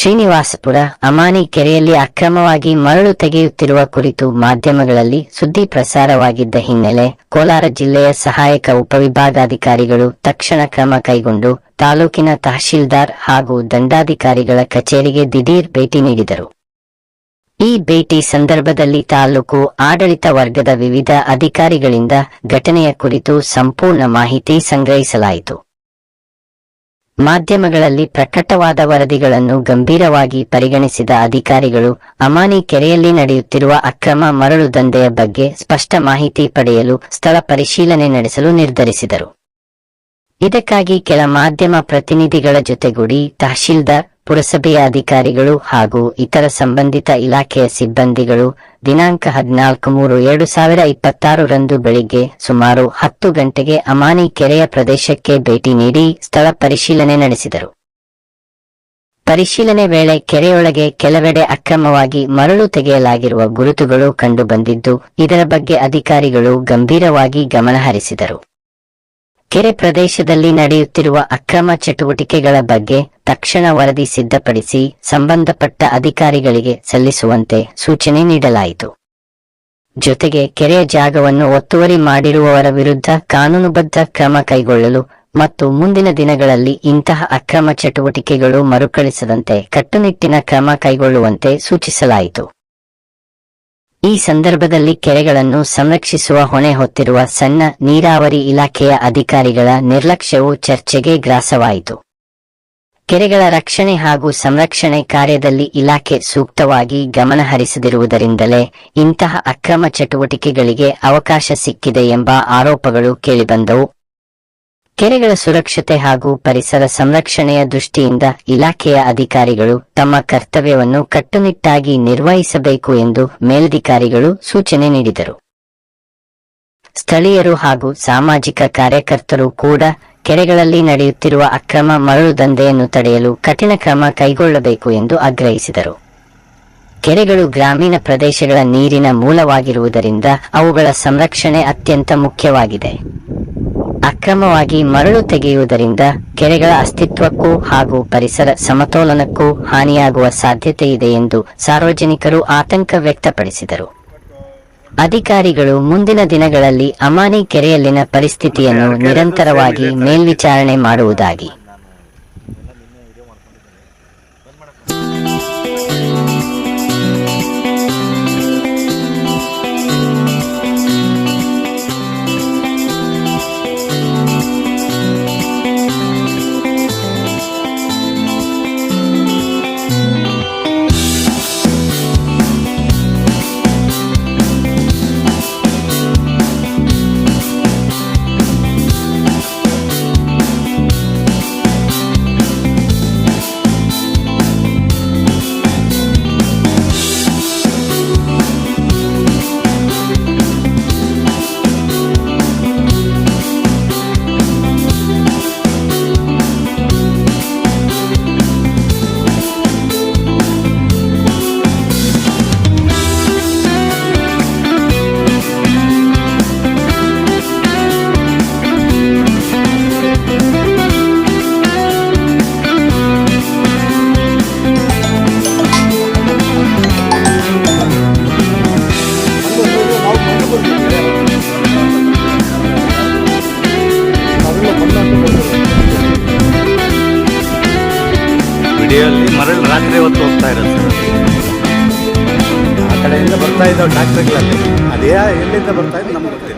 ಶ್ರೀನಿವಾಸಪುರ ಅಮಾನಿ ಕೆರೆಯಲ್ಲಿ ಅಕ್ರಮವಾಗಿ ಮರಳು ತೆಗೆಯುತ್ತಿರುವ ಕುರಿತು ಮಾಧ್ಯಮಗಳಲ್ಲಿ ಸುದ್ದಿ ಪ್ರಸಾರವಾಗಿದ್ದ ಹಿನ್ನೆಲೆ ಕೋಲಾರ ಜಿಲ್ಲೆಯ ಸಹಾಯಕ ಉಪವಿಭಾಗಾಧಿಕಾರಿಗಳು ತಕ್ಷಣ ಕ್ರಮ ಕೈಗೊಂಡು ತಾಲೂಕಿನ ತಹಶೀಲ್ದಾರ್ ಹಾಗೂ ದಂಡಾಧಿಕಾರಿಗಳ ಕಚೇರಿಗೆ ದಿಢೀರ್ ಭೇಟಿ ನೀಡಿದರು. ಈ ಭೇಟಿ ಸಂದರ್ಭದಲ್ಲಿ ತಾಲೂಕು ಆಡಳಿತ ವರ್ಗದ ವಿವಿಧ ಅಧಿಕಾರಿಗಳಿಂದ ಘಟನೆಯ ಕುರಿತು ಸಂಪೂರ್ಣ ಮಾಹಿತಿ ಸಂಗ್ರಹಿಸಲಾಯಿತು. ಮಾಧ್ಯಮಗಳಲ್ಲಿ ಪ್ರಕಟವಾದ ವರದಿಗಳನ್ನು ಗಂಭೀರವಾಗಿ ಪರಿಗಣಿಸಿದ ಅಧಿಕಾರಿಗಳು ಅಮಾನಿ ಕೆರೆಯಲ್ಲಿ ನಡೆಯುತ್ತಿರುವ ಅಕ್ರಮ ಮರಳು ದಂಧೆಯ ಬಗ್ಗೆ ಸ್ಪಷ್ಟ ಮಾಹಿತಿ ಪಡೆಯಲು ಸ್ಥಳ ಪರಿಶೀಲನೆ ನಡೆಸಲು ನಿರ್ಧರಿಸಿದರು. ಇದಕ್ಕಾಗಿ ಕೆಲ ಮಾಧ್ಯಮ ಪ್ರತಿನಿಧಿಗಳ ಜೊತೆಗೂಡಿ ತಹಶೀಲ್ದಾರ್, ಪುರಸಭೆಯ ಅಧಿಕಾರಿಗಳು ಹಾಗೂ ಇತರ ಸಂಬಂಧಿತ ಇಲಾಖೆಯ ಸಿಬ್ಬಂದಿಗಳು ದಿನಾಂಕ 14/3/2026 ರಂದು ಬೆಳಿಗ್ಗೆ ಸುಮಾರು 10 ಗಂಟೆಗೆ ಅಮಾನಿ ಕೆರೆಯ ಪ್ರದೇಶಕ್ಕೆ ಭೇಟಿ ನೀಡಿ ಸ್ಥಳ ಪರಿಶೀಲನೆ ನಡೆಸಿದರು. ಪರಿಶೀಲನೆ ವೇಳೆ ಕೆರೆಯೊಳಗೆ ಕೆಲವೆಡೆ ಅಕ್ರಮವಾಗಿ ಮರಳು ತೆಗೆಯಲಾಗಿರುವ ಗುರುತುಗಳು ಕಂಡುಬಂದಿದ್ದು, ಇದರ ಬಗ್ಗೆ ಅಧಿಕಾರಿಗಳು ಗಂಭೀರವಾಗಿ ಗಮನಹರಿಸಿದರು. ಕೆರೆ ಪ್ರದೇಶದಲ್ಲಿ ನಡೆಯುತ್ತಿರುವ ಅಕ್ರಮ ಚಟುವಟಿಕೆಗಳ ಬಗ್ಗೆ ತಕ್ಷಣ ವರದಿ ಸಿದ್ಧಪಡಿಸಿ ಸಂಬಂಧಪಟ್ಟ ಅಧಿಕಾರಿಗಳಿಗೆ ಸಲ್ಲಿಸುವಂತೆ ಸೂಚನೆ ನೀಡಲಾಯಿತು. ಜೊತೆಗೆ ಕೆರೆಯ ಜಾಗವನ್ನು ಒತ್ತುವರಿ ಮಾಡಿರುವವರ ವಿರುದ್ಧ ಕಾನೂನುಬದ್ಧ ಕ್ರಮ ಕೈಗೊಳ್ಳಲು ಮತ್ತು ಮುಂದಿನ ದಿನಗಳಲ್ಲಿ ಇಂತಹ ಅಕ್ರಮ ಚಟುವಟಿಕೆಗಳು ಮರುಕಳಿಸದಂತೆ ಕಟ್ಟುನಿಟ್ಟಿನ ಕ್ರಮ ಕೈಗೊಳ್ಳುವಂತೆ ಸೂಚಿಸಲಾಯಿತು. ಈ ಸಂದರ್ಭದಲ್ಲಿ ಕೆರೆಗಳನ್ನು ಸಂರಕ್ಷಿಸುವ ಹೊಣೆ ಹೊತ್ತಿರುವ ಸಣ್ಣ ನೀರಾವರಿ ಇಲಾಖೆಯ ಅಧಿಕಾರಿಗಳ ನಿರ್ಲಕ್ಷ್ಯವು ಚರ್ಚೆಗೆ ಗ್ರಾಸವಾಯಿತು. ಕೆರೆಗಳ ರಕ್ಷಣೆ ಹಾಗೂ ಸಂರಕ್ಷಣೆ ಕಾರ್ಯದಲ್ಲಿ ಇಲಾಖೆ ಸೂಕ್ತವಾಗಿ ಗಮನಹರಿಸದಿರುವುದರಿಂದಲೇ ಇಂತಹ ಅಕ್ರಮ ಚಟುವಟಿಕೆಗಳಿಗೆ ಅವಕಾಶ ಸಿಕ್ಕಿದೆ ಎಂಬ ಆರೋಪಗಳು ಕೇಳಿಬಂದವು. ಕೆರೆಗಳ ಸುರಕ್ಷತೆ ಹಾಗೂ ಪರಿಸರ ಸಂರಕ್ಷಣೆಯ ದೃಷ್ಟಿಯಿಂದ ಇಲಾಖೆಯ ಅಧಿಕಾರಿಗಳು ತಮ್ಮ ಕರ್ತವ್ಯವನ್ನು ಕಟ್ಟುನಿಟ್ಟಾಗಿ ನಿರ್ವಹಿಸಬೇಕು ಎಂದು ಮೇಲಧಿಕಾರಿಗಳು ಸೂಚನೆ ನೀಡಿದರು. ಸ್ಥಳೀಯರು ಹಾಗೂ ಸಾಮಾಜಿಕ ಕಾರ್ಯಕರ್ತರು ಕೂಡ ಕೆರೆಗಳಲ್ಲಿ ನಡೆಯುತ್ತಿರುವ ಅಕ್ರಮ ಮರಳು ದಂಧೆಯನ್ನು ತಡೆಯಲು ಕಠಿಣ ಕ್ರಮ ಕೈಗೊಳ್ಳಬೇಕು ಎಂದು ಆಗ್ರಹಿಸಿದರು. ಕೆರೆಗಳು ಗ್ರಾಮೀಣ ಪ್ರದೇಶಗಳ ನೀರಿನ ಮೂಲವಾಗಿರುವುದರಿಂದ ಅವುಗಳ ಸಂರಕ್ಷಣೆ ಅತ್ಯಂತ ಮುಖ್ಯವಾಗಿದೆ. ಅಕ್ರಮವಾಗಿ ಮರಳು ತೆಗೆಯುವುದರಿಂದ ಕೆರೆಗಳ ಅಸ್ತಿತ್ವಕ್ಕೂ ಹಾಗೂ ಪರಿಸರ ಸಮತೋಲನಕ್ಕೂ ಹಾನಿಯಾಗುವ ಸಾಧ್ಯತೆ ಇದೆ ಎಂದು ಸಾರ್ವಜನಿಕರು ಆತಂಕ ವ್ಯಕ್ತಪಡಿಸಿದರು. ಅಧಿಕಾರಿಗಳು ಮುಂದಿನ ದಿನಗಳಲ್ಲಿ ಅಮಾನಿ ಕೆರೆಯಲ್ಲಿನ ಪರಿಸ್ಥಿತಿಯನ್ನು ನಿರಂತರವಾಗಿ ಮೇಲ್ವಿಚಾರಣೆ ಮಾಡುವುದಾಗಿ ವಿಡಿಯೋಲ್ಲಿ ಮರಳು ರಾತ್ರಿ ಹೊತ್ತು ಹೋಗ್ತಾ ಇರುತ್ತೆ. ಆ ಕಡೆಯಿಂದ ಬರ್ತಾ ಇದ್ದಾವೆ ಟ್ರ್ಯಾಕ್ಟರ್ಗಳಲ್ಲಿ. ಅದೇ ಎಲ್ಲಿಂದ ಬರ್ತಾ ಇದ್ದು ನಮ್ಗೆ ಗೊತ್ತಿಲ್ಲ.